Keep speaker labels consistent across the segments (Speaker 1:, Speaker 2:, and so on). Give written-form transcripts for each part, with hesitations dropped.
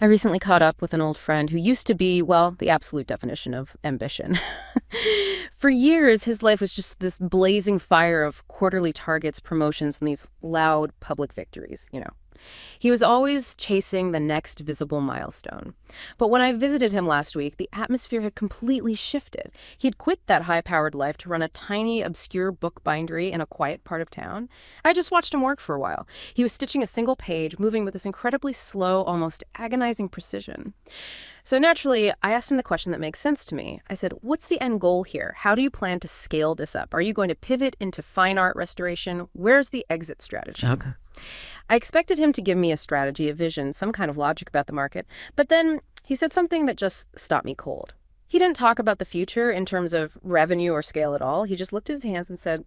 Speaker 1: I recently caught up with an old friend who used to be, well, the absolute definition of ambition. For years, his life was just this blazing fire of quarterly targets, promotions, and these loud public victories. He was always chasing the next visible milestone. But when I visited him last week, the atmosphere had completely shifted. He'd quit that high-powered life to run a tiny, obscure book bindery in a quiet part of town. I just watched him work for a while. He was stitching a single page, moving with this incredibly slow, almost agonizing precision. So naturally, I asked him the question that makes sense to me. I said, what's the end goal here? How do you plan to scale this up? Are you going to pivot into fine art restoration? Where's the exit strategy?
Speaker 2: Okay.
Speaker 1: I expected him to give me a strategy, a vision, some kind of logic about the market, but then he said something that just stopped me cold. He didn't talk about the future in terms of revenue or scale at all. He just looked at his hands and said,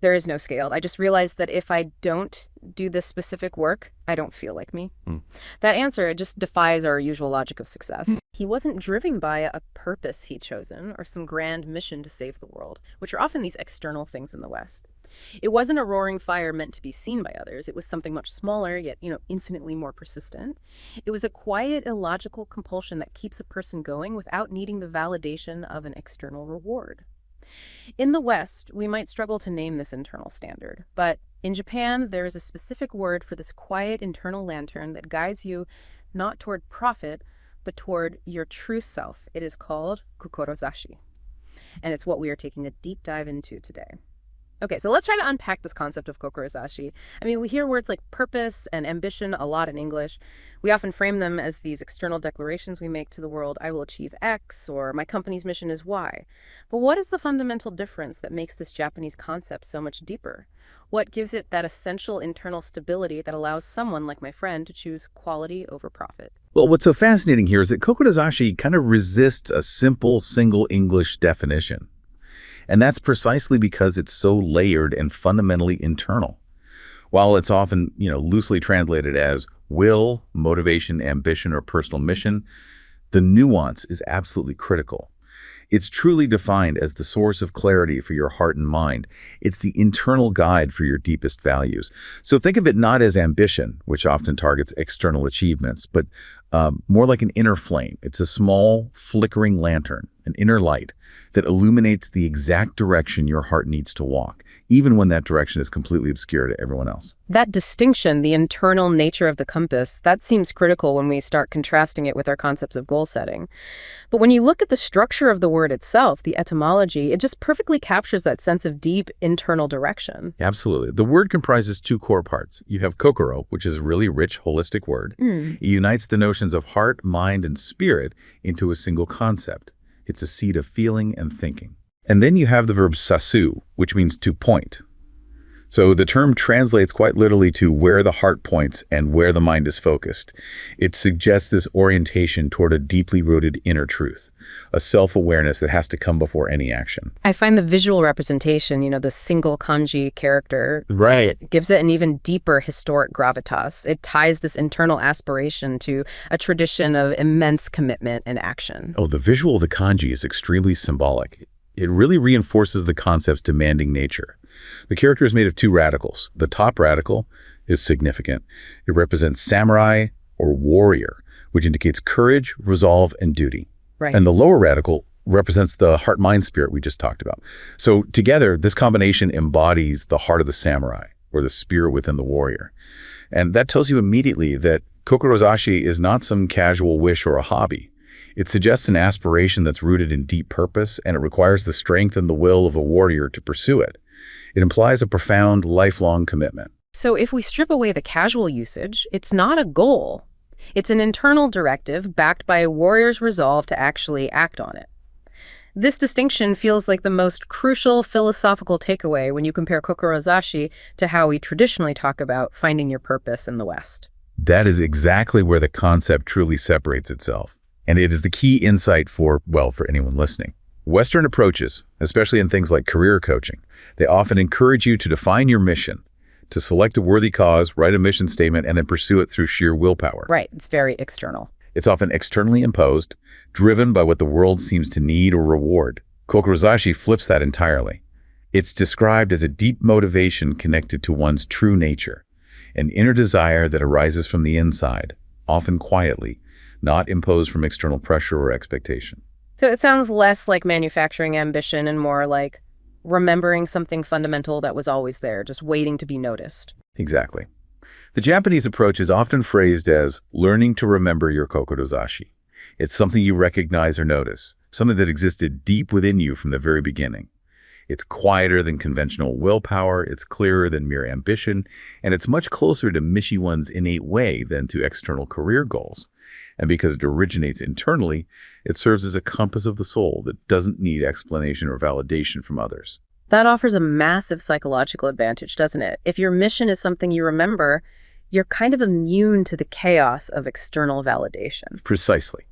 Speaker 1: there is no scale. I just realized that if I don't do this specific work, I don't feel like me. That answer, it just defies our usual logic of success. He wasn't driven by a purpose he'd chosen or some grand mission to save the world, which are often these external things in the West. It wasn't a roaring fire meant to be seen by others. It was something much smaller, yet, infinitely more persistent. It was a quiet, illogical compulsion that keeps a person going without needing the validation of an external reward. In the West, we might struggle to name this internal standard, but in Japan, there is a specific word for this quiet internal lantern that guides you not toward profit, but toward your true self. It is called Kokorozashi, and it's what we are taking a deep dive into today. Okay, so let's try to unpack this concept of kokorozashi. I mean, we hear words like purpose and ambition a lot in English. We often frame them as these external declarations we make to the world, I will achieve X, or my company's mission is Y. But what is the fundamental difference that makes this Japanese concept so much deeper? What gives it that essential internal stability that allows someone like my friend to choose quality over profit?
Speaker 2: Well, what's so fascinating here is that kokorozashi kind of resists a simple, single English definition. And that's precisely because it's so layered and fundamentally internal. While it's often, loosely translated as will, motivation, ambition, or personal mission, the nuance is absolutely critical. It's truly defined as the source of clarity for your heart and mind. It's the internal guide for your deepest values. So think of it not as ambition, which often targets external achievements, but more like an inner flame. It's a small, flickering lantern, an inner light that illuminates the exact direction your heart needs to walk, even when that direction is completely obscure to everyone else.
Speaker 1: That distinction, the internal nature of the compass, that seems critical when we start contrasting it with our concepts of goal setting. But when you look at the structure of the word itself, the etymology, it just perfectly captures that sense of deep internal direction.
Speaker 2: Absolutely. The word comprises two core parts. You have kokoro, which is a really rich, holistic word. It unites the notions of heart, mind, and spirit into a single concept. It's a seed of feeling and thinking. And then you have the verb sasu, which means to point. So the term translates quite literally to where the heart points and where the mind is focused. It suggests this orientation toward a deeply rooted inner truth, a self-awareness that has to come before any action.
Speaker 1: I find the visual representation, the single kanji character,
Speaker 2: Right.
Speaker 1: gives it an even deeper historic gravitas. It ties this internal aspiration to a tradition of immense commitment and action.
Speaker 2: Oh, the visual of the kanji is extremely symbolic. It really reinforces the concept's demanding nature. The character is made of two radicals. The top radical is significant. It represents samurai or warrior, which indicates courage, resolve, and duty.
Speaker 1: Right.
Speaker 2: And the lower radical represents the heart-mind spirit we just talked about. So together, this combination embodies the heart of the samurai, or the spirit within the warrior. And that tells you immediately that kokorozashi is not some casual wish or a hobby. It suggests an aspiration that's rooted in deep purpose, and it requires the strength and the will of a warrior to pursue it. It implies a profound, lifelong commitment.
Speaker 1: So if we strip away the casual usage, it's not a goal. It's an internal directive backed by a warrior's resolve to actually act on it. This distinction feels like the most crucial philosophical takeaway when you compare kokorozashi to how we traditionally talk about finding your purpose in the West.
Speaker 2: That is exactly where the concept truly separates itself. And it is the key insight for anyone listening. Western approaches, especially in things like career coaching, they often encourage you to define your mission, to select a worthy cause, write a mission statement, and then pursue it through sheer willpower.
Speaker 1: Right, it's very external.
Speaker 2: It's often externally imposed, driven by what the world seems to need or reward. Kokorozashi flips that entirely. It's described as a deep motivation connected to one's true nature, an inner desire that arises from the inside, often quietly, not imposed from external pressure or expectation.
Speaker 1: So it sounds less like manufacturing ambition and more like remembering something fundamental that was always there, just waiting to be noticed.
Speaker 2: Exactly. The Japanese approach is often phrased as learning to remember your kokorozashi. It's something you recognize or notice, something that existed deep within you from the very beginning. It's quieter than conventional willpower, it's clearer than mere ambition, and it's much closer to Mishiwan's innate way than to external career goals. And because it originates internally, it serves as a compass of the soul that doesn't need explanation or validation from others.
Speaker 1: That offers a massive psychological advantage, doesn't it? If your mission is something you remember, you're kind of immune to the chaos of external validation.
Speaker 2: Precisely.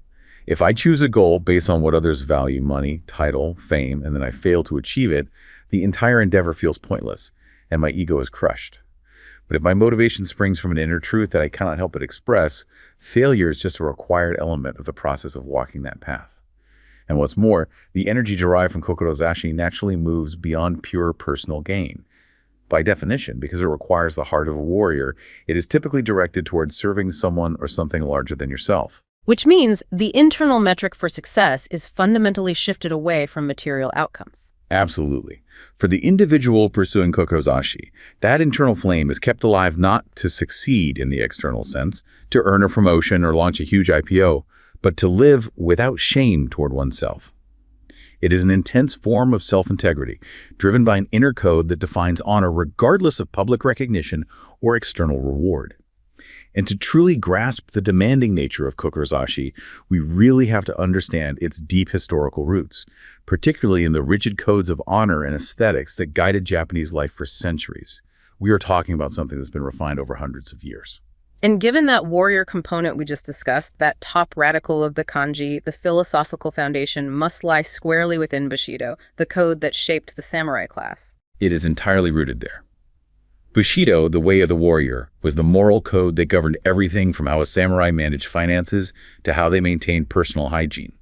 Speaker 2: If I choose a goal based on what others value, money, title, fame, and then I fail to achieve it, the entire endeavor feels pointless, and my ego is crushed. But if my motivation springs from an inner truth that I cannot help but express, failure is just a required element of the process of walking that path. And what's more, the energy derived from Kokorozashi naturally moves beyond pure personal gain. By definition, because it requires the heart of a warrior, it is typically directed towards serving someone or something larger than yourself.
Speaker 1: Which means the internal metric for success is fundamentally shifted away from material outcomes.
Speaker 2: Absolutely. For the individual pursuing Kokorozashi, that internal flame is kept alive not to succeed in the external sense, to earn a promotion or launch a huge IPO, but to live without shame toward oneself. It is an intense form of self-integrity, driven by an inner code that defines honor regardless of public recognition or external reward. And to truly grasp the demanding nature of Kokorozashi, we really have to understand its deep historical roots, particularly in the rigid codes of honor and aesthetics that guided Japanese life for centuries. We are talking about something that's been refined over hundreds of years.
Speaker 1: And given that warrior component we just discussed, that top radical of the kanji, the philosophical foundation must lie squarely within Bushido, the code that shaped the samurai class.
Speaker 2: It is entirely rooted there. Bushido, the way of the warrior, was the moral code that governed everything from how a samurai managed finances to how they maintained personal hygiene.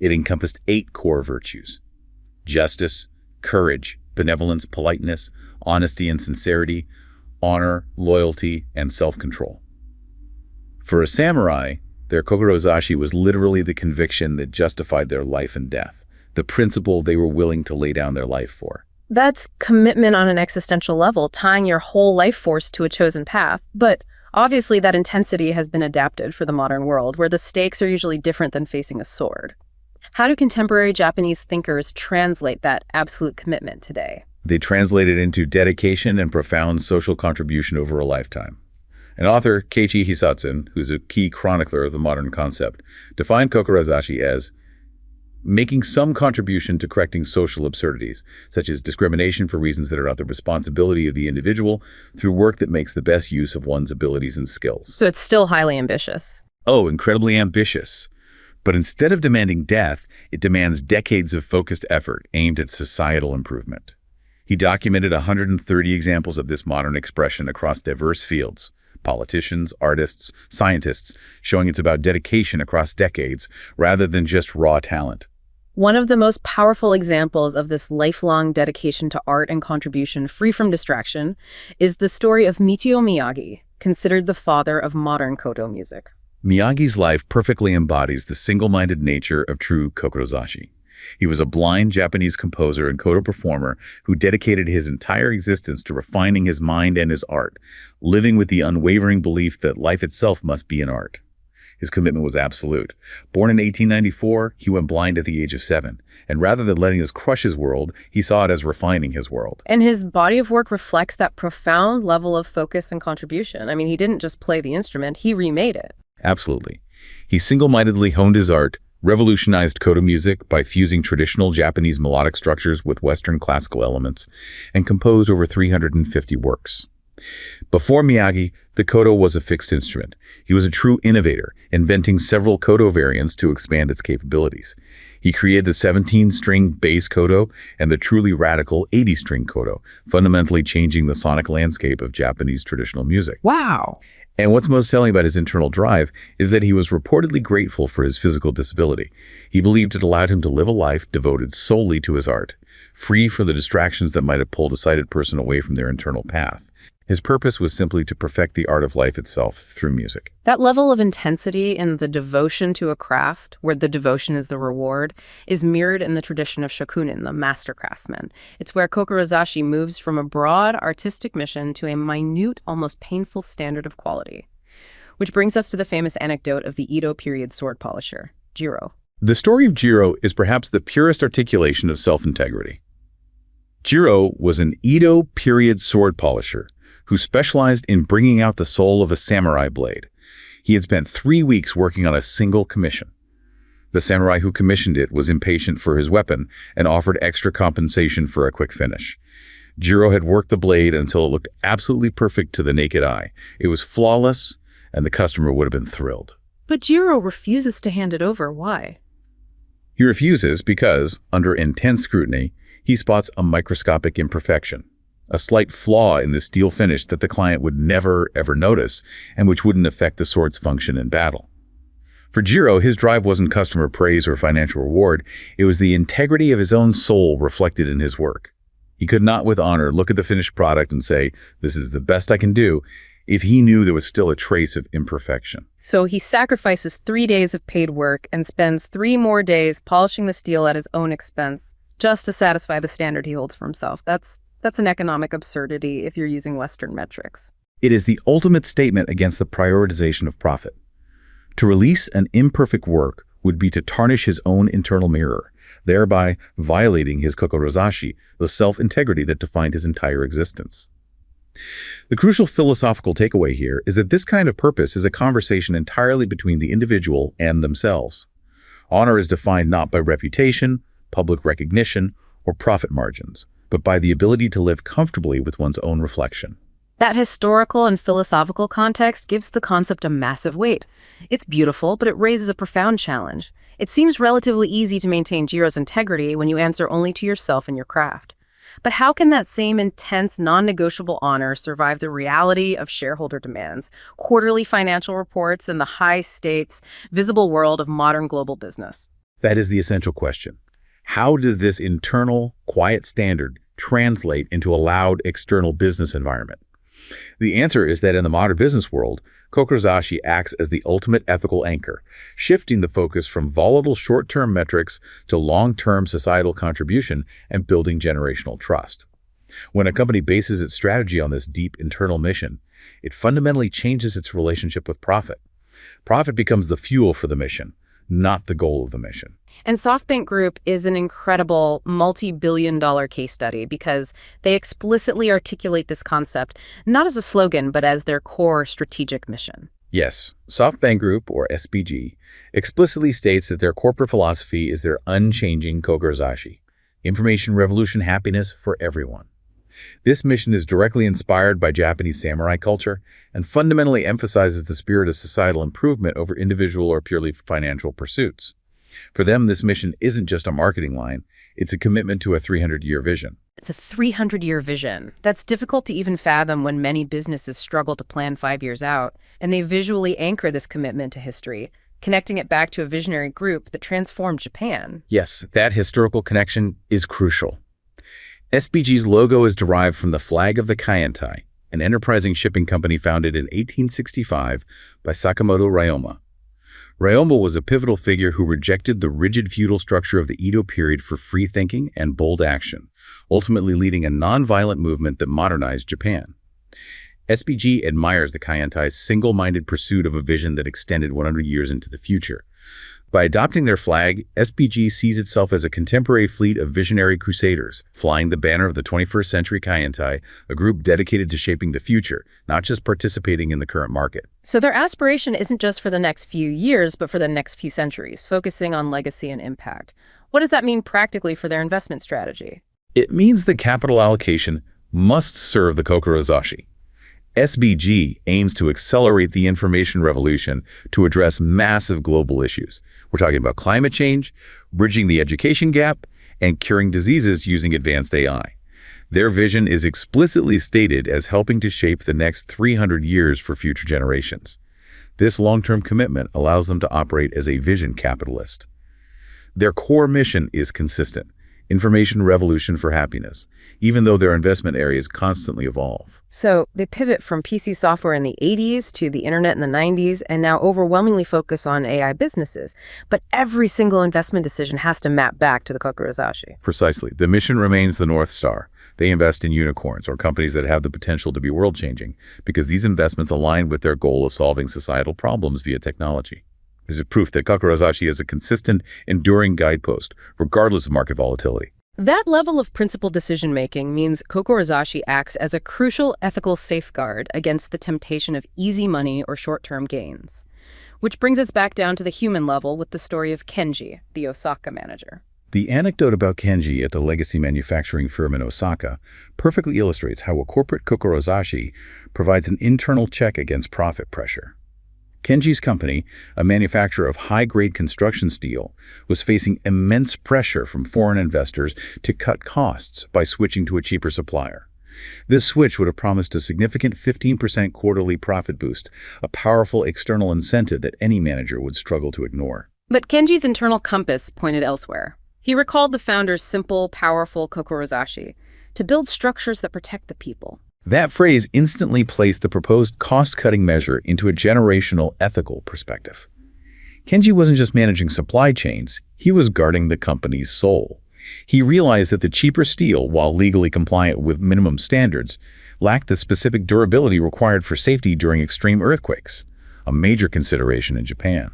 Speaker 2: It encompassed 8 core virtues: justice, courage, benevolence, politeness, honesty and sincerity, honor, loyalty, and self-control. For a samurai, their kokorozashi was literally the conviction that justified their life and death, the principle they were willing to lay down their life for.
Speaker 1: That's commitment on an existential level, tying your whole life force to a chosen path. But obviously that intensity has been adapted for the modern world, where the stakes are usually different than facing a sword. How do contemporary Japanese thinkers translate that absolute commitment today?
Speaker 2: They translate it into dedication and profound social contribution over a lifetime. An author, Keiichi Hisatsun, who's a key chronicler of the modern concept, defined kokorozashi as making some contribution to correcting social absurdities, such as discrimination for reasons that are not the responsibility of the individual, through work that makes the best use of one's abilities and skills.
Speaker 1: So it's still highly ambitious.
Speaker 2: Oh, incredibly ambitious. But instead of demanding death, it demands decades of focused effort aimed at societal improvement. He documented 130 examples of this modern expression across diverse fields: politicians, artists, scientists, showing it's about dedication across decades rather than just raw talent.
Speaker 1: One of the most powerful examples of this lifelong dedication to art and contribution free from distraction is the story of Michio Miyagi, considered the father of modern koto music.
Speaker 2: Miyagi's life perfectly embodies the single-minded nature of true kokorozashi. He was a blind Japanese composer and koto performer who dedicated his entire existence to refining his mind and his art, living with the unwavering belief that life itself must be an art. His commitment was absolute. Born in 1894, he went blind at the age of 7, and rather than letting this crush his world, he saw it as refining his world.
Speaker 1: And his body of work reflects that profound level of focus and contribution. I mean, he didn't just play the instrument, he remade it.
Speaker 2: Absolutely. He single-mindedly honed his art, revolutionized koto music by fusing traditional Japanese melodic structures with Western classical elements, and composed over 350 works. Before Miyagi, the koto was a fixed instrument. He was a true innovator, inventing several koto variants to expand its capabilities. He created the 17-string bass koto and the truly radical 80-string koto, fundamentally changing the sonic landscape of Japanese traditional music.
Speaker 1: Wow!
Speaker 2: And what's most telling about his internal drive is that he was reportedly grateful for his physical disability. He believed it allowed him to live a life devoted solely to his art, free from the distractions that might have pulled a sighted person away from their internal path. His purpose was simply to perfect the art of life itself through music.
Speaker 1: That level of intensity in the devotion to a craft, where the devotion is the reward, is mirrored in the tradition of shokunin, the master craftsman. It's where Kokorozashi moves from a broad artistic mission to a minute, almost painful standard of quality. Which brings us to the famous anecdote of the Edo period sword polisher, Jiro.
Speaker 2: The story of Jiro is perhaps the purest articulation of self-integrity. Jiro was an Edo period sword polisher who specialized in bringing out the soul of a samurai blade. He had spent 3 weeks working on a single commission. The samurai who commissioned it was impatient for his weapon and offered extra compensation for a quick finish. Jiro had worked the blade until it looked absolutely perfect to the naked eye. It was flawless, and the customer would have been thrilled.
Speaker 1: But Jiro refuses to hand it over. Why?
Speaker 2: He refuses because, under intense scrutiny, he spots a microscopic imperfection, a slight flaw in the steel finish that the client would never, ever notice and which wouldn't affect the sword's function in battle. For Jiro, his drive wasn't customer praise or financial reward. It was the integrity of his own soul reflected in his work. He could not with honor look at the finished product and say, "This is the best I can do," if he knew there was still a trace of imperfection.
Speaker 1: So he sacrifices 3 days of paid work and spends 3 more days polishing the steel at his own expense just to satisfy the standard he holds for himself. That's an economic absurdity if you're using Western metrics.
Speaker 2: It is the ultimate statement against the prioritization of profit. To release an imperfect work would be to tarnish his own internal mirror, thereby violating his kokorozashi, the self-integrity that defined his entire existence. The crucial philosophical takeaway here is that this kind of purpose is a conversation entirely between the individual and themselves. Honor is defined not by reputation, public recognition, or profit margins, but by the ability to live comfortably with one's own reflection.
Speaker 1: That historical and philosophical context gives the concept a massive weight. It's beautiful, but it raises a profound challenge. It seems relatively easy to maintain Jiro's integrity when you answer only to yourself and your craft. But how can that same intense, non-negotiable honor survive the reality of shareholder demands, quarterly financial reports, and the high-stakes, visible world of modern global business?
Speaker 2: That is the essential question. How does this internal, quiet standard translate into a loud external business environment? The answer is that in the modern business world, Kokorozashi acts as the ultimate ethical anchor, shifting the focus from volatile short-term metrics to long-term societal contribution and building generational trust. When a company bases its strategy on this deep internal mission, it fundamentally changes its relationship with profit. Profit becomes the fuel for the mission, not the goal of the mission.
Speaker 1: And Softbank Group is an incredible multi-billion-dollar case study because they explicitly articulate this concept not as a slogan, but as their core strategic mission.
Speaker 2: Yes, Softbank Group, or SBG, explicitly states that their corporate philosophy is their unchanging kokorozashi, information revolution happiness for everyone. This mission is directly inspired by Japanese samurai culture and fundamentally emphasizes the spirit of societal improvement over individual or purely financial pursuits. For them, this mission isn't just a marketing line, it's a commitment to a 300-year vision.
Speaker 1: It's a 300-year vision. That's difficult to even fathom when many businesses struggle to plan 5 years out, and they visually anchor this commitment to history, connecting it back to a visionary group that transformed Japan.
Speaker 2: Yes, that historical connection is crucial. SBG's logo is derived from the flag of the Kaientai, an enterprising shipping company founded in 1865 by Sakamoto Ryoma. Ryoma was a pivotal figure who rejected the rigid feudal structure of the Edo period for free thinking and bold action, ultimately leading a nonviolent movement that modernized Japan. SBG admires the Kaientai's single-minded pursuit of a vision that extended 100 years into the future. By adopting their flag, SBG sees itself as a contemporary fleet of visionary crusaders, flying the banner of the 21st century Kaientai, a group dedicated to shaping the future, not just participating in the current market.
Speaker 1: So their aspiration isn't just for the next few years, but for the next few centuries, focusing on legacy and impact. What does that mean practically for their investment strategy?
Speaker 2: It means that capital allocation must serve the kokorozashi. SBG aims to accelerate the information revolution to address massive global issues. We're talking about climate change, bridging the education gap, and curing diseases using advanced AI. Their vision is explicitly stated as helping to shape the next 300 years for future generations. This long-term commitment allows them to operate as a vision capitalist. Their core mission is consistent: Information revolution for happiness, even though their investment areas constantly evolve.
Speaker 1: So they pivot from PC software in the 80s to the internet in the 90s and now overwhelmingly focus on AI businesses. But every single investment decision has to map back to the Kokorozashi.
Speaker 2: Precisely. The mission remains the North Star. They invest in unicorns or companies that have the potential to be world-changing because these investments align with their goal of solving societal problems via technology. This is proof that Kokorozashi is a consistent, enduring guidepost, regardless of market volatility.
Speaker 1: That level of principled decision-making means Kokorozashi acts as a crucial ethical safeguard against the temptation of easy money or short-term gains. Which brings us back down to the human level with the story of Kenji, the Osaka manager.
Speaker 2: The anecdote about Kenji at the legacy manufacturing firm in Osaka perfectly illustrates how a corporate Kokorozashi provides an internal check against profit pressure. Kenji's company, a manufacturer of high-grade construction steel, was facing immense pressure from foreign investors to cut costs by switching to a cheaper supplier. This switch would have promised a significant 15% quarterly profit boost, a powerful external incentive that any manager would struggle to ignore.
Speaker 1: But Kenji's internal compass pointed elsewhere. He recalled the founder's simple, powerful Kokorozashi to build structures that protect the people.
Speaker 2: That phrase instantly placed the proposed cost-cutting measure into a generational ethical perspective. Kenji wasn't just managing supply chains, he was guarding the company's soul. He realized that the cheaper steel, while legally compliant with minimum standards, lacked the specific durability required for safety during extreme earthquakes, a major consideration in Japan.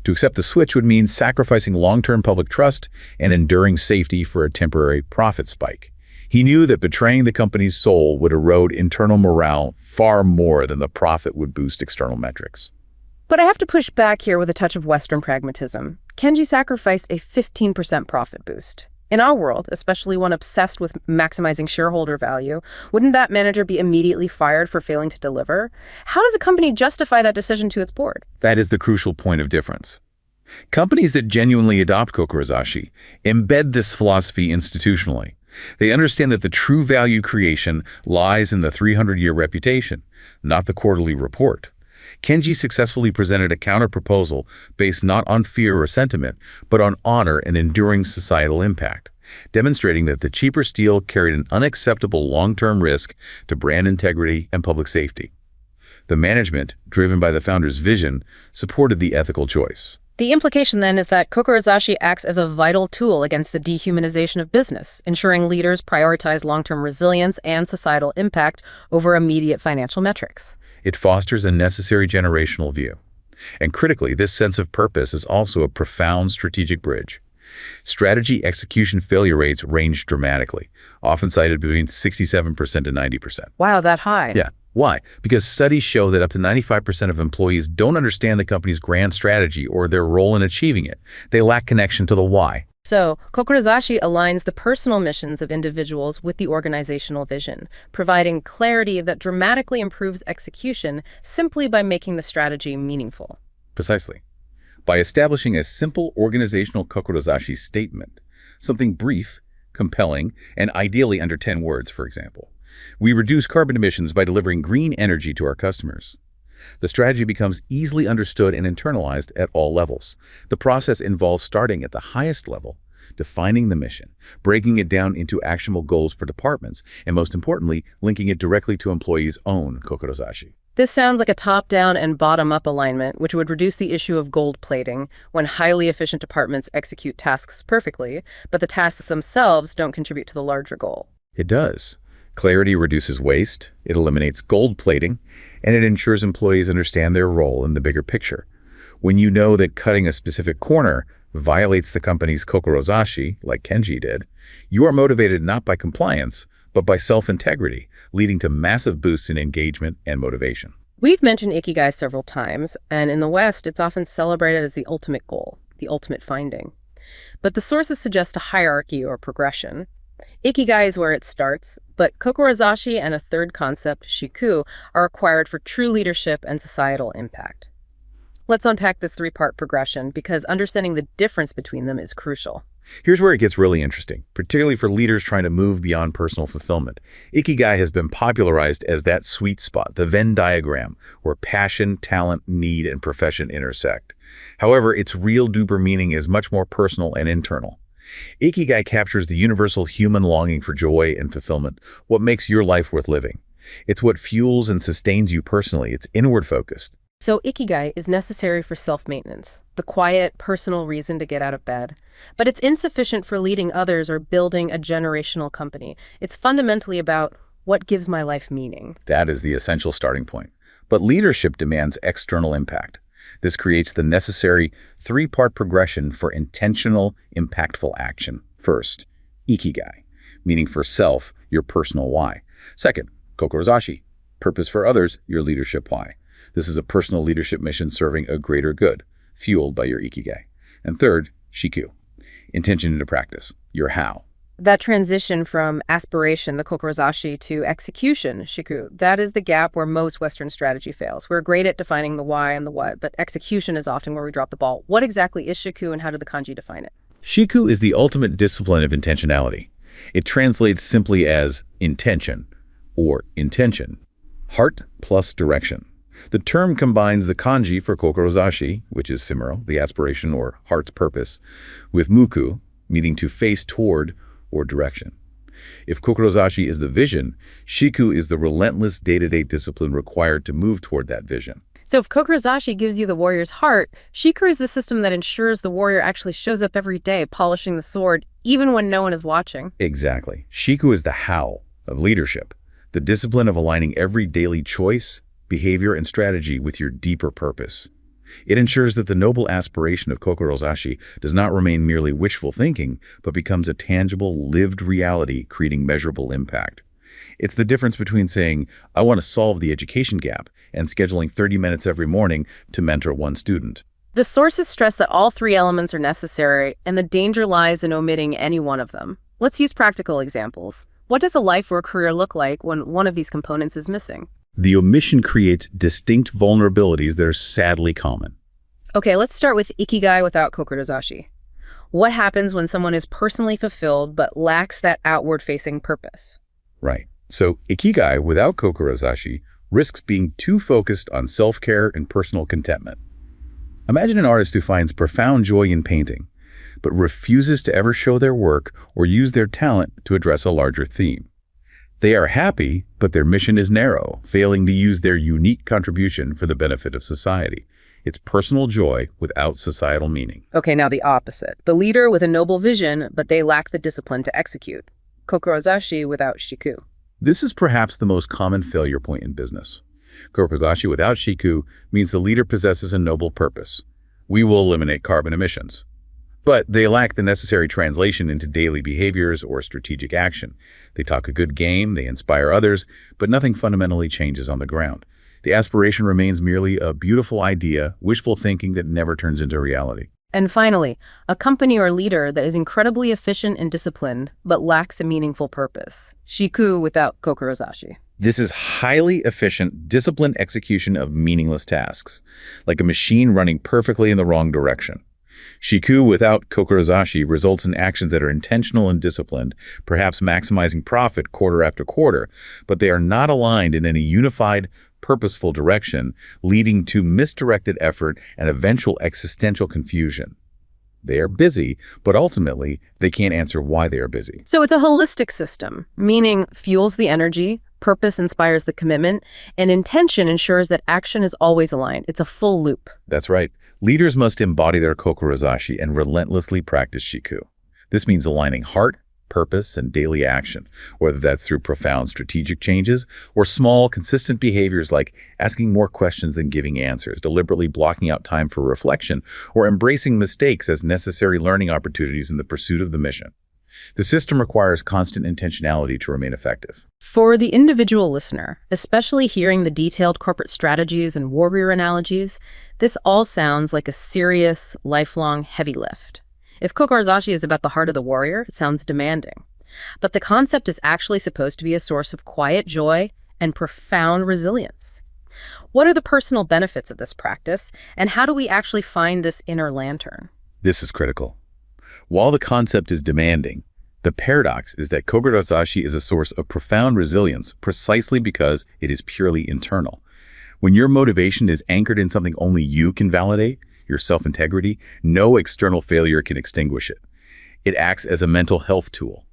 Speaker 2: To accept the switch would mean sacrificing long-term public trust and enduring safety for a temporary profit spike. He knew that betraying the company's soul would erode internal morale far more than the profit would boost external metrics.
Speaker 1: But I have to push back here with a touch of Western pragmatism. Kenji sacrificed a 15% profit boost. In our world, especially one obsessed with maximizing shareholder value, wouldn't that manager be immediately fired for failing to deliver? How does a company justify that decision to its board?
Speaker 2: That is the crucial point of difference. Companies that genuinely adopt Kokorozashi embed this philosophy institutionally. They understand that the true value creation lies in the 300-year reputation, not the quarterly report. Kenji successfully presented a counter-proposal based not on fear or sentiment, but on honor and enduring societal impact, demonstrating that the cheaper steel carried an unacceptable long-term risk to brand integrity and public safety. The management, driven by the founder's vision, supported the ethical choice.
Speaker 1: The implication then is that Kokorozashi acts as a vital tool against the dehumanization of business, ensuring leaders prioritize long-term resilience and societal impact over immediate financial metrics.
Speaker 2: It fosters a necessary generational view. And critically, this sense of purpose is also a profound strategic bridge. Strategy execution failure rates range dramatically, often cited between 67% to 90%.
Speaker 1: Wow, that high.
Speaker 2: Yeah. Why? Because studies show that up to 95% of employees don't understand the company's grand strategy or their role in achieving it. They lack connection to the why.
Speaker 1: So, Kokorozashi aligns the personal missions of individuals with the organizational vision, providing clarity that dramatically improves execution simply by making the strategy meaningful.
Speaker 2: Precisely. By establishing a simple organizational Kokorozashi statement, something brief, compelling, and ideally under 10 words, for example, we reduce carbon emissions by delivering green energy to our customers. The strategy becomes easily understood and internalized at all levels. The process involves starting at the highest level, defining the mission, breaking it down into actionable goals for departments, and most importantly, linking it directly to employees' own Kokorozashi.
Speaker 1: This sounds like a top-down and bottom-up alignment, which would reduce the issue of gold plating when highly efficient departments execute tasks perfectly, but the tasks themselves don't contribute to the larger goal.
Speaker 2: It does. Clarity reduces waste, it eliminates gold plating, and it ensures employees understand their role in the bigger picture. When you know that cutting a specific corner violates the company's Kokorozashi, like Kenji did, you are motivated not by compliance, but by self-integrity, leading to massive boosts in engagement and motivation.
Speaker 1: We've mentioned Ikigai several times, and in the West, it's often celebrated as the ultimate goal, the ultimate finding. But the sources suggest a hierarchy or progression. Ikigai is where it starts, but Kokorozashi and a third concept, shiku, are required for true leadership and societal impact. Let's unpack this three-part progression because understanding the difference between them is crucial.
Speaker 2: Here's where it gets really interesting, particularly for leaders trying to move beyond personal fulfillment. Ikigai has been popularized as that sweet spot, the Venn diagram, where passion, talent, need, and profession intersect. However, its real deeper meaning is much more personal and internal. Ikigai captures the universal human longing for joy and fulfillment, what makes your life worth living. It's what fuels and sustains you personally. It's inward-focused.
Speaker 1: So ikigai is necessary for self-maintenance, the quiet, personal reason to get out of bed. But it's insufficient for leading others or building a generational company. It's fundamentally about what gives my life meaning.
Speaker 2: That is the essential starting point. But leadership demands external impact. This creates the necessary three-part progression for intentional, impactful action. First, ikigai, meaning for self, your personal why. Second, kokorozashi, purpose for others, your leadership why. This is a personal leadership mission serving a greater good, fueled by your ikigai. And third, shiku, intention into practice, your how.
Speaker 1: That transition from aspiration, the kokorozashi, to execution, shiku, that is the gap where most Western strategy fails. We're great at defining the why and the what, but execution is often where we drop the ball. What exactly is shiku and how did the kanji define it?
Speaker 2: Shiku is the ultimate discipline of intentionality. It translates simply as intention or intention, heart plus direction. The term combines the kanji for kokorozashi, which is ephemeral, the aspiration or heart's purpose, with muku, meaning to face toward or direction. If kokorozashi is the vision, shiku is the relentless day-to-day discipline required to move toward that vision.
Speaker 1: So if kokorozashi gives you the warrior's heart, shiku is the system that ensures the warrior actually shows up every day, polishing the sword, even when no one is watching.
Speaker 2: Exactly. Shiku is the how of leadership, the discipline of aligning every daily choice, behavior, and strategy with your deeper purpose. It ensures that the noble aspiration of kokorozashi does not remain merely wishful thinking, but becomes a tangible, lived reality, creating measurable impact. It's the difference between saying, I want to solve the education gap, and scheduling 30 minutes every morning to mentor one student.
Speaker 1: The sources stress that all three elements are necessary, and the danger lies in omitting any one of them. Let's use practical examples. What does a life or a career look like when one of these components is missing?
Speaker 2: The omission creates distinct vulnerabilities that are sadly common.
Speaker 1: Okay, let's start with ikigai without kokorozashi. What happens when someone is personally fulfilled but lacks that outward-facing purpose?
Speaker 2: Right. So ikigai without kokorozashi risks being too focused on self-care and personal contentment. Imagine an artist who finds profound joy in painting, but refuses to ever show their work or use their talent to address a larger theme. They are happy, but their mission is narrow, failing to use their unique contribution for the benefit of society. It's personal joy without societal meaning.
Speaker 1: Okay, now the opposite. The leader with a noble vision, but they lack the discipline to execute. Kokorozashi without shiku.
Speaker 2: This is perhaps the most common failure point in business. Kokorozashi without shiku means the leader possesses a noble purpose. We will eliminate carbon emissions. But they lack the necessary translation into daily behaviors or strategic action. They talk a good game, they inspire others, but nothing fundamentally changes on the ground. The aspiration remains merely a beautiful idea, wishful thinking that never turns into reality.
Speaker 1: And finally, a company or leader that is incredibly efficient and disciplined, but lacks a meaningful purpose. Shiku without kokorozashi.
Speaker 2: This is highly efficient, disciplined execution of meaningless tasks, like a machine running perfectly in the wrong direction. Shiku without kokorozashi results in actions that are intentional and disciplined, perhaps maximizing profit quarter after quarter, but they are not aligned in any unified, purposeful direction, leading to misdirected effort and eventual existential confusion. They are busy, but ultimately, they can't answer why they are busy.
Speaker 1: So it's a holistic system, meaning fuels the energy, purpose inspires the commitment, and intention ensures that action is always aligned. It's a full loop.
Speaker 2: That's right. Leaders must embody their kokorozashi and relentlessly practice shiku. This means aligning heart, purpose, and daily action, whether that's through profound strategic changes or small, consistent behaviors like asking more questions than giving answers, deliberately blocking out time for reflection, or embracing mistakes as necessary learning opportunities in the pursuit of the mission. The system requires constant intentionality to remain effective.
Speaker 1: For the individual listener, especially hearing the detailed corporate strategies and warrior analogies, this all sounds like a serious, lifelong heavy lift. If kokorozashi is about the heart of the warrior, it sounds demanding. But the concept is actually supposed to be a source of quiet joy and profound resilience. What are the personal benefits of this practice, and how do we actually find this inner lantern?
Speaker 2: This is critical. While the concept is demanding, the paradox is that kokorozashi is a source of profound resilience precisely because it is purely internal. When your motivation is anchored in something only you can validate, your self-integrity, no external failure can extinguish it. It acts as a mental health tool,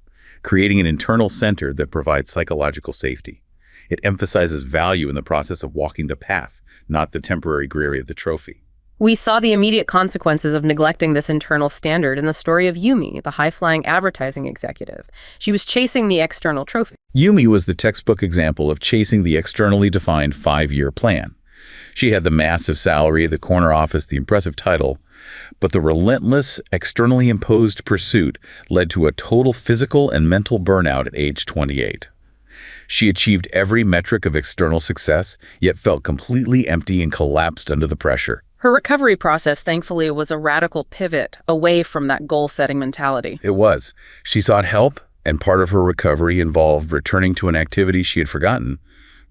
Speaker 2: creating an internal center that provides psychological safety. It emphasizes value in the process of walking the path, not the temporary glory of the trophy.
Speaker 1: We saw the immediate consequences of neglecting this internal standard in the story of Yumi, the high-flying advertising executive. She was chasing the external trophy.
Speaker 2: Yumi was the textbook example of chasing the externally defined 5-year plan. She had the massive salary, the corner office, the impressive title, but the relentless, externally imposed pursuit led to a total physical and mental burnout at age 28. She achieved every metric of external success, yet felt completely empty and collapsed under the pressure.
Speaker 1: Her recovery process, thankfully, was a radical pivot away from that goal-setting mentality.
Speaker 2: It was. She sought help, and part of her recovery involved returning to an activity she had forgotten,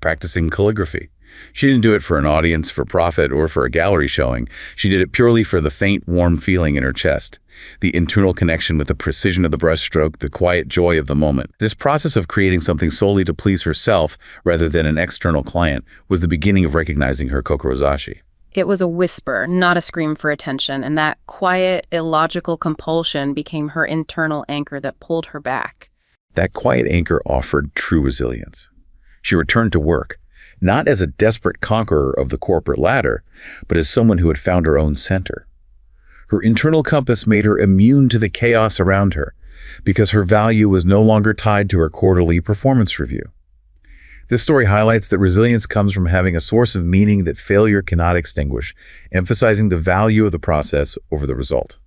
Speaker 2: practicing calligraphy. She didn't do it for an audience, for profit, or for a gallery showing. She did it purely for the faint, warm feeling in her chest, the internal connection with the precision of the brushstroke, the quiet joy of the moment. This process of creating something solely to please herself rather than an external client was the beginning of recognizing her kokorozashi.
Speaker 1: It was a whisper, not a scream for attention, and that quiet, illogical compulsion became her internal anchor that pulled her back.
Speaker 2: That quiet anchor offered true resilience. She returned to work, not as a desperate conqueror of the corporate ladder, but as someone who had found her own center. Her internal compass made her immune to the chaos around her, because her value was no longer tied to her quarterly performance review. This story highlights that resilience comes from having a source of meaning that failure cannot extinguish, emphasizing the value of the process over the result.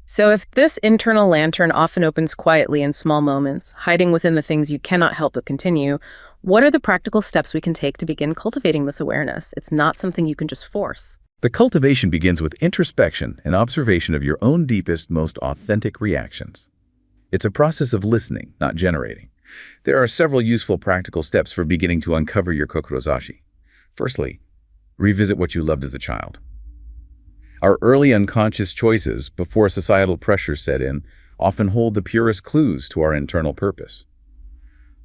Speaker 1: So if this internal lantern often opens quietly in small moments, hiding within the things you cannot help but continue, what are the practical steps we can take to begin cultivating this awareness? It's not something you can just force.
Speaker 2: The cultivation begins with introspection and observation of your own deepest, most authentic reactions. It's a process of listening, not generating. There are several useful practical steps for beginning to uncover your kokorozashi. Firstly, revisit what you loved as a child. Our early unconscious choices, before societal pressures set in, often hold the purest clues to our internal purpose.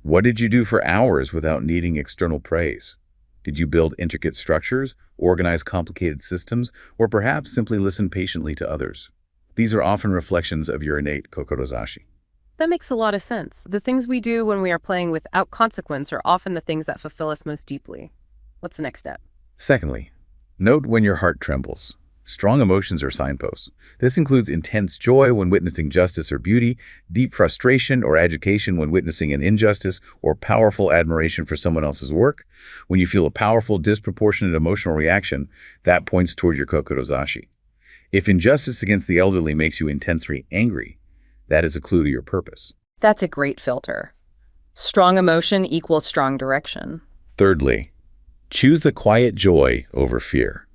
Speaker 2: What did you do for hours without needing external praise? Did you build intricate structures, organize complicated systems, or perhaps simply listen patiently to others? These are often reflections of your innate kokorozashi.
Speaker 1: That makes a lot of sense. The things we do when we are playing without consequence are often the things that fulfill us most deeply. What's the next step?
Speaker 2: Secondly, note when your heart trembles. Strong emotions are signposts. This includes intense joy when witnessing justice or beauty, deep frustration or agitation when witnessing an injustice, or powerful admiration for someone else's work. When you feel a powerful, disproportionate emotional reaction, that points toward your kokorozashi. If injustice against the elderly makes you intensely angry, that is a clue to your purpose.
Speaker 1: That's a great filter. Strong emotion equals strong direction.
Speaker 2: Thirdly, choose the quiet joy over fear.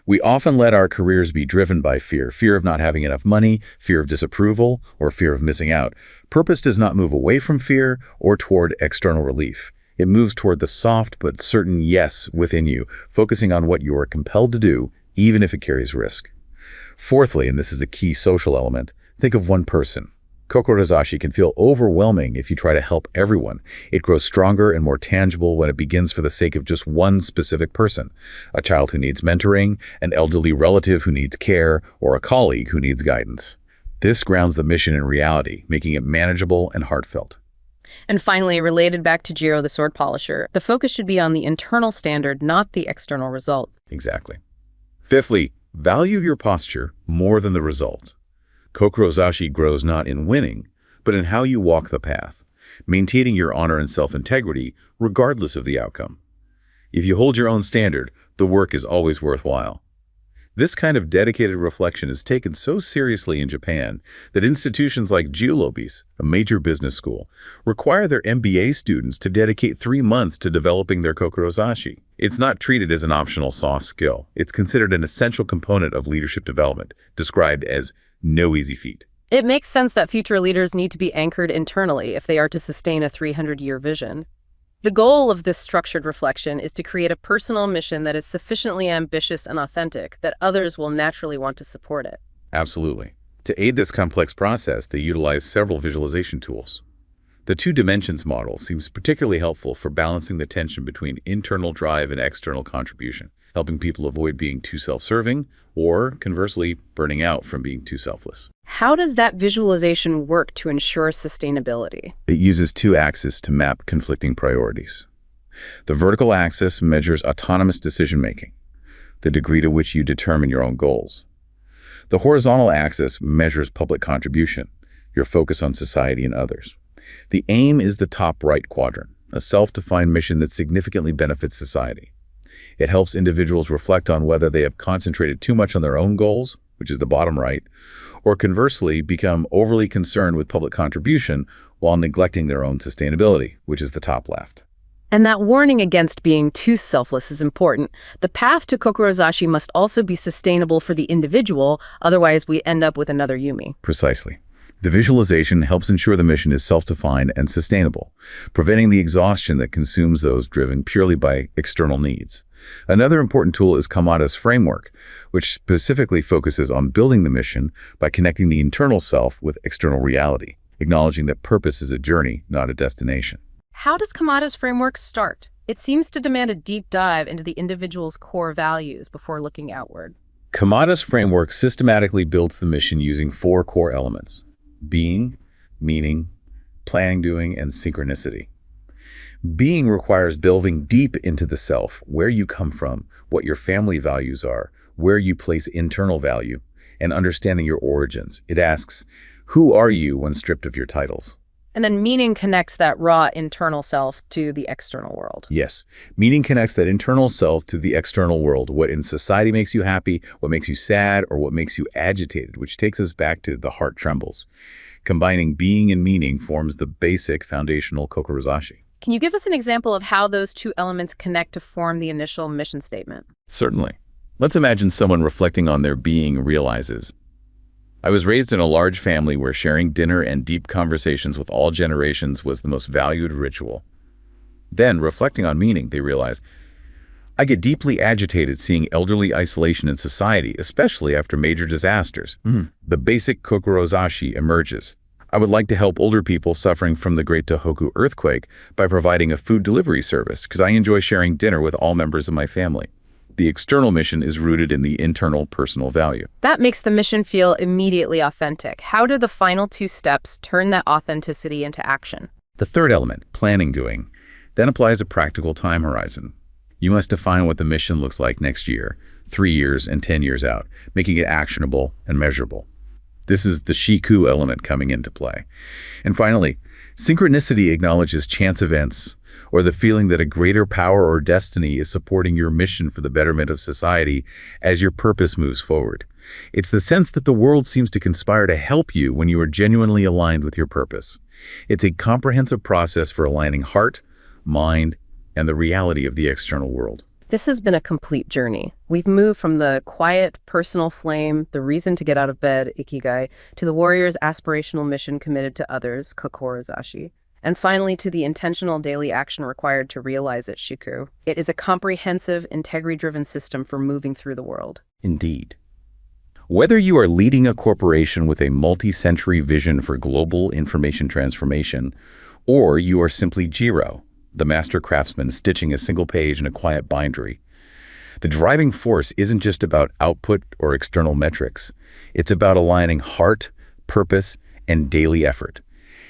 Speaker 2: We often let our careers be driven by fear of not having enough money, fear of disapproval, or fear of missing out. Purpose does not move away from fear or toward external relief. It moves toward the soft but certain yes within you, focusing on what you are compelled to do, even if it carries risk. Fourthly, and this is a key social element, think of one person. Kokorozashi can feel overwhelming if you try to help everyone. It grows stronger and more tangible when it begins for the sake of just one specific person: a child who needs mentoring, an elderly relative who needs care, or a colleague who needs guidance. This grounds the mission in reality, making it manageable and heartfelt.
Speaker 1: And finally, related back to Jiro the sword polisher, the focus should be on the internal standard, not the external result.
Speaker 2: Exactly. Fifthly, value your posture more than the result. Kokorozashi grows not in winning, but in how you walk the path, maintaining your honor and self-integrity regardless of the outcome. If you hold your own standard, the work is always worthwhile. This kind of dedicated reflection is taken so seriously in Japan that institutions like Jyulobis, a major business school, require their MBA students to dedicate 3 months to developing their kokorozashi. It's not treated as an optional soft skill. It's considered an essential component of leadership development, described as no easy feat.
Speaker 1: It makes sense that future leaders need to be anchored internally if they are to sustain a 300-year vision. The goal of this structured reflection is to create a personal mission that is sufficiently ambitious and authentic that others will naturally want to support it.
Speaker 2: Absolutely. To aid this complex process, they utilize several visualization tools. The 2 dimensions model seems particularly helpful for balancing the tension between internal drive and external contribution, helping people avoid being too self-serving or, conversely, burning out from being too selfless.
Speaker 1: How does that visualization work to ensure sustainability?
Speaker 2: It uses two axes to map conflicting priorities. The vertical axis measures autonomous decision-making, the degree to which you determine your own goals. The horizontal axis measures public contribution, your focus on society and others. The aim is the top right quadrant, a self-defined mission that significantly benefits society. It helps individuals reflect on whether they have concentrated too much on their own goals, which is the bottom right, or conversely become overly concerned with public contribution while neglecting their own sustainability, which is the top left.
Speaker 1: And that warning against being too selfless is important. The path to Kokorozashi must also be sustainable for the individual, otherwise we end up with another Yumi.
Speaker 2: Precisely. The visualization helps ensure the mission is self-defined and sustainable, preventing the exhaustion that consumes those driven purely by external needs. Another important tool is Kamada's framework, which specifically focuses on building the mission by connecting the internal self with external reality, acknowledging that purpose is a journey, not a destination.
Speaker 1: How does Kamada's framework start? It seems to demand a deep dive into the individual's core values before looking outward.
Speaker 2: Kamada's framework systematically builds the mission using four core elements: being, meaning, planning, doing, and synchronicity. Being requires delving deep into the self, where you come from, what your family values are, where you place internal value, and understanding your origins. It asks, who are you when stripped of your titles?
Speaker 1: And then meaning connects that raw internal self to the external world.
Speaker 2: Yes, meaning connects that internal self to the external world, what in society makes you happy, what makes you sad, or what makes you agitated, which takes us back to the heart trembles. Combining being and meaning forms the basic foundational Kokorozashi.
Speaker 1: Can you give us an example of how those two elements connect to form the initial mission statement?
Speaker 2: Certainly. Let's imagine someone reflecting on their being realizes, I was raised in a large family where sharing dinner and deep conversations with all generations was the most valued ritual. Then, reflecting on meaning, they realize, I get deeply agitated seeing elderly isolation in society, especially after major disasters. The basic Kokorozashi emerges. I would like to help older people suffering from the Great Tohoku earthquake by providing a food delivery service because I enjoy sharing dinner with all members of my family. The external mission is rooted in the internal personal value.
Speaker 1: That makes the mission feel immediately authentic. How do the final two steps turn that authenticity into action?
Speaker 2: The third element, planning doing, then applies a practical time horizon. You must define what the mission looks like next year, 3 years, and 10 years out, making it actionable and measurable. This is the shiku element coming into play. And finally, synchronicity acknowledges chance events, or the feeling that a greater power or destiny is supporting your mission for the betterment of society as your purpose moves forward. It's the sense that the world seems to conspire to help you when you are genuinely aligned with your purpose. It's a comprehensive process for aligning heart, mind, and the reality of the external world.
Speaker 1: This has been a complete journey. We've moved from the quiet, personal flame, the reason to get out of bed, ikigai, to the warrior's aspirational mission committed to others, kokorozashi, and finally to the intentional daily action required to realize it, shiku. It is a comprehensive, integrity-driven system for moving through the world.
Speaker 2: Indeed. Whether you are leading a corporation with a multi-century vision for global information transformation, or you are simply Jiro, the master craftsman stitching a single page in a quiet bindery, the driving force isn't just about output or external metrics. It's about aligning heart, purpose, and daily effort.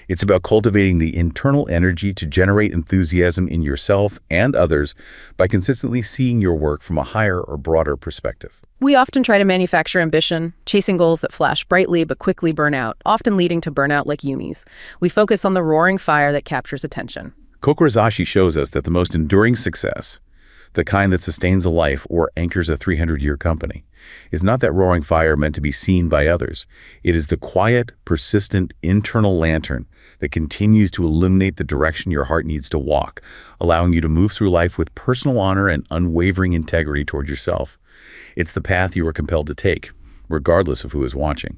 Speaker 2: It's about cultivating the internal energy to generate enthusiasm in yourself and others by consistently seeing your work from a higher or broader perspective.
Speaker 1: We often try to manufacture ambition, chasing goals that flash brightly but quickly burn out, often leading to burnout like Yumi's. We focus on the roaring fire that captures attention.
Speaker 2: Kokorozashi shows us that the most enduring success, the kind that sustains a life or anchors a 300-year company, is not that roaring fire meant to be seen by others. It is the quiet, persistent, internal lantern that continues to illuminate the direction your heart needs to walk, allowing you to move through life with personal honor and unwavering integrity toward yourself. It's the path you are compelled to take, regardless of who is watching.